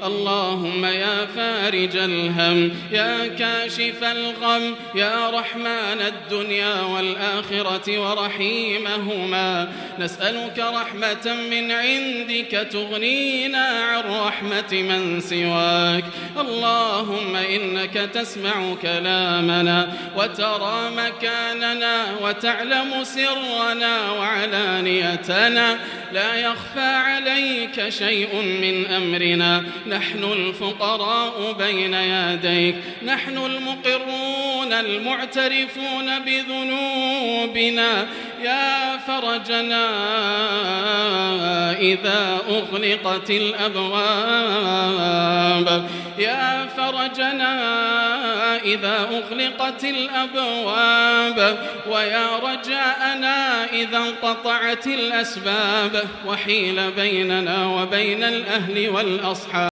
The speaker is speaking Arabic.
اللهم يا فارج الهم يا كاشف الغم يا رحمن الدنيا والآخرة ورحيمهما، نسألك رحمة من عندك تغنينا عن رحمة من سواك. اللهم إنك تسمع كلامنا وترى مكاننا وتعلم سرنا وعلانيتنا، لا يخفى عليك شيء من أمرنا. نحن الفقراء بين يديك، نحن المقرون المعترفون بذنوبنا، يا فرجنا إذا أغلقت الأبواب، يا فرجنا إذا أغلقت الأبواب، ويا رجاءنا إذا انقطعت الأسباب وحيل بيننا وبين الأهل والأصحاب.